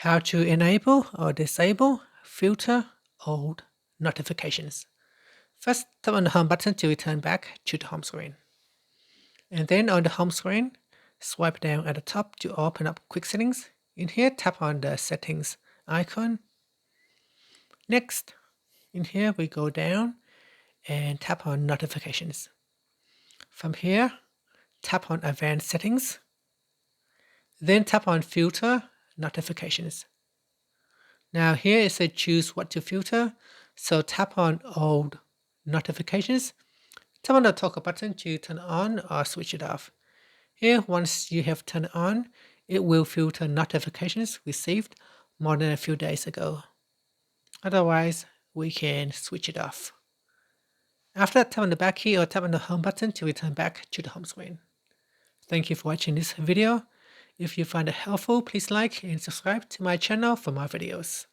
How to enable or disable filter old notifications. First, tap on the home button to return back to the home screen. And then on the home screen, swipe down at the top to open up quick settings. In here, tap on the settings icon. Next, in here, we go down and tap on notifications. From here, tap on advanced settings. Then tap on filter notifications. Now here it says choose what to filter. So tap on old notifications. Tap on the toggle button to turn it on or switch it off. Here, once you have turned it on, it will filter notifications received more than a few days ago. Otherwise, we can switch it off. After that, tap on the back key or tap on the home button to return back to the home screen. Thank you for watching this video. If you find it helpful, please like and subscribe to my channel for more videos.